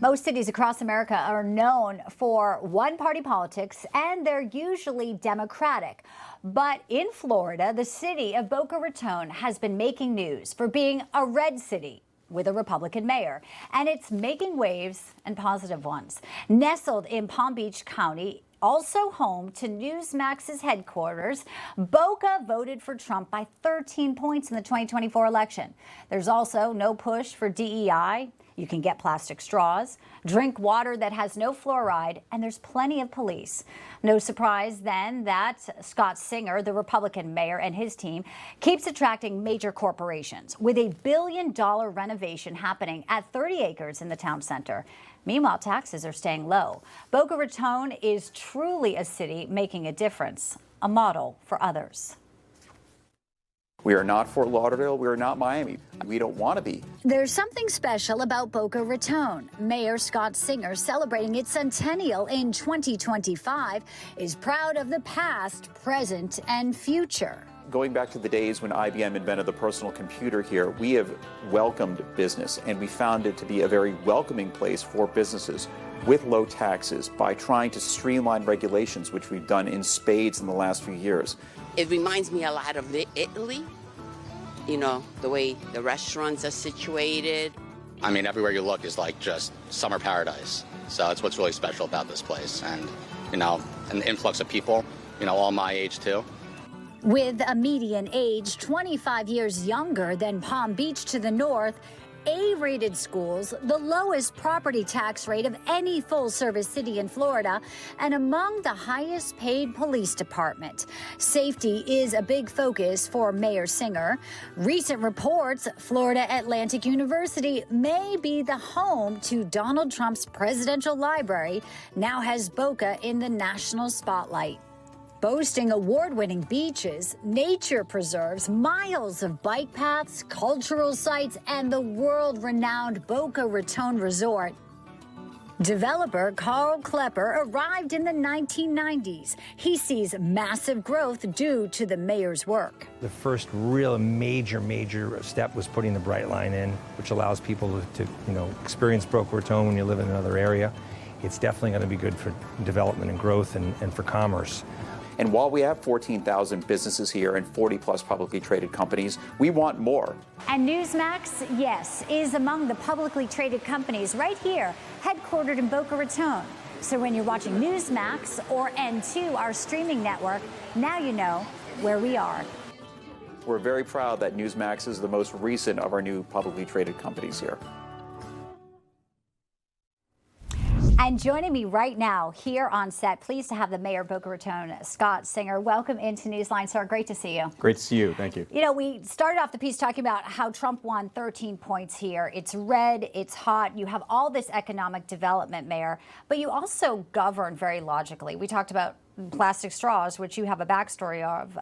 Most cities across America are known for one-party politics, and they're usually Democratic. But in Florida, the city of Boca Raton has been making news for being a red city with a Republican mayor, and it's making waves and positive ones. Nestled in Palm Beach County, also home to Newsmax's headquarters, Boca voted for Trump by 13 points in the 2024 election. There's also no push for DEI. You can get plastic straws, drink water that has no fluoride, and there's plenty of police. No surprise then that Scott Singer, the Republican mayor, and his team keeps attracting major corporations with a $1 billion renovation happening at 30 acres in the town center. Meanwhile, taxes are staying low. Boca Raton is truly a city making a difference, a model for others. We are not Fort Lauderdale. We are not Miami. We don't want to be. There's something special about Boca Raton. Mayor Scott Singer, celebrating its centennial in 2025, is proud of the past, present, and future. Going back to the days when IBM invented the personal computer here, we have welcomed business, and we found it to be a very welcoming place for businesses with low taxes by trying to streamline regulations, which we've done in spades in the last few years. It reminds me a lot of Italy, you know, the way the restaurants are situated. I mean, everywhere you look is like just summer paradise. So that's what's really special about this place. And, you know, an influx of people, you know, all my age too. With a median age 25 years younger than Palm Beach to the north, A-rated schools, the lowest property tax rate of any full-service city in Florida, and among the highest paid police department. Safety is a big focus for Mayor Singer. Recent reports Florida Atlantic University may be the home to Donald Trump's presidential library now has Boca in the national spotlight. Boasting award-winning beaches, nature preserves, miles of bike paths, cultural sites, and the world-renowned Boca Raton Resort. Developer Carl Klepper arrived in the 1990s. He sees massive growth due to the mayor's work. The first real major step was putting the Bright Line in, which allows people to experience Boca Raton when you live in another area. It's definitely going to be good for development and growth and for commerce. And while we have 14,000 businesses here and 40-plus publicly traded companies, we want more. And Newsmax, yes, is among the publicly traded companies right here, headquartered in Boca Raton. So when you're watching Newsmax or N2, our streaming network, now you know where we are. We're very proud that Newsmax is the most recent of our new publicly traded companies here. And joining me right now here on set, pleased to have the mayor of Boca Raton, Scott Singer. Welcome into Newsline, sir. Great to see you. Great to see you. Thank you. You know, we started off the piece talking about how Trump won 13 points here. It's red, it's hot. You have all this economic development, Mayor, but you also govern very logically. We talked about plastic straws, which you have a backstory of,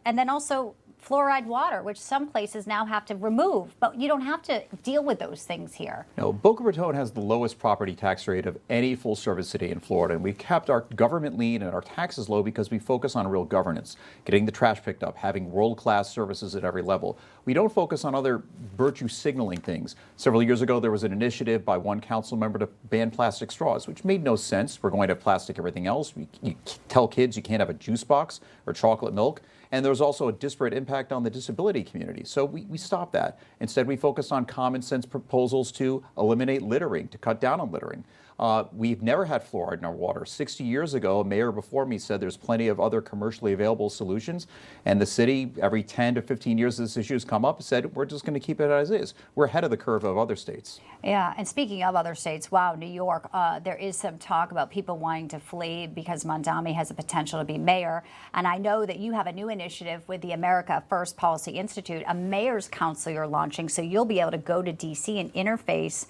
and then also fluoride water, which some places now have to remove, but you don't have to deal with those things here. No, Boca Raton has the lowest property tax rate of any full-service city in Florida, and we've kept our government lean and our taxes low because we focus on real governance, getting the trash picked up, having world-class services at every level. We don't focus on other virtue signaling things. Several years ago, there was an initiative by one council member to ban plastic straws, which made no sense. We're going to have plastic everything else. You tell kids you can't have a juice box or chocolate milk. And there was also a disparate impact on the disability community. So we stopped that. Instead, we focused on common sense proposals to eliminate littering, to cut down on littering. We've never had fluoride in our water. 60 years ago, a mayor before me said there's plenty of other commercially available solutions. And the city, every 10 to 15 years this issue has come up, said we're just going to keep it as is. We're ahead of the curve of other states. Yeah, and speaking of other states, wow, New York, there is some talk about people wanting to flee because Mondami has the potential to be mayor. And I know that you have a new initiative with the America First Policy Institute, a mayor's council you're launching, so you'll be able to go to D.C. and interface.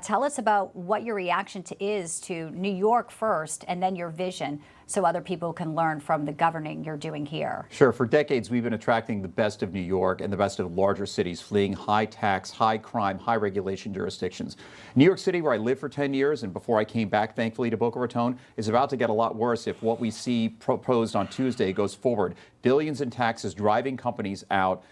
Tell us about what your reaction is to New York first and then your vision so other people can learn from the governing you're doing here. Sure. For decades, we've been attracting the best of New York and the best of larger cities, fleeing high tax, high crime, high regulation jurisdictions. New York City, where I lived for 10 years and before I came back, thankfully, to Boca Raton, is about to get a lot worse if what we see proposed on Tuesday goes forward. Billions in taxes driving companies out.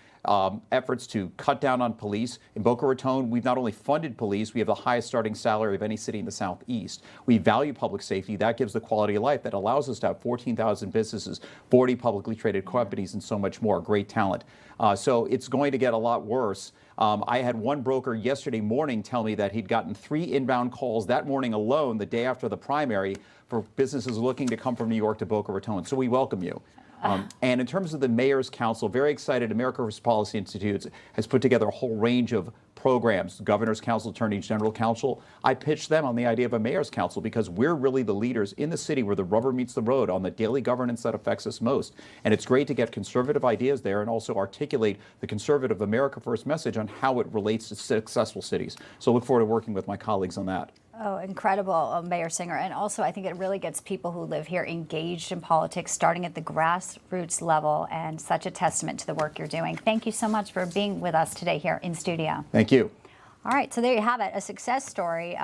efforts to cut down on police. In Boca Raton, we've not only funded police, we have the highest starting salary of any city in the Southeast. We value public safety. That gives the quality of life that allows us to have 14,000 businesses, 40 publicly traded companies, and so much more. Great talent. So it's going to get a lot worse. I had one broker yesterday morning tell me that he'd gotten 3 inbound calls that morning alone, the day after the primary, for businesses looking to come from New York to Boca Raton. So we welcome you. And in terms of the Mayor's Council, very excited, America First Policy Institute has put together a whole range of programs, Governor's Council, Attorney General Council. I pitched them on the idea of a Mayor's Council because we're really the leaders in the city where the rubber meets the road on the daily governance that affects us most. And it's great to get conservative ideas there and also articulate the conservative America First message on how it relates to successful cities. So look forward to working with my colleagues on that. Oh, incredible, Mayor Singer. And also, I think it really gets people who live here engaged in politics, starting at the grassroots level, and such a testament to the work you're doing. Thank you so much for being with us today here in studio. Thank you. All right, so there you have it, a success story.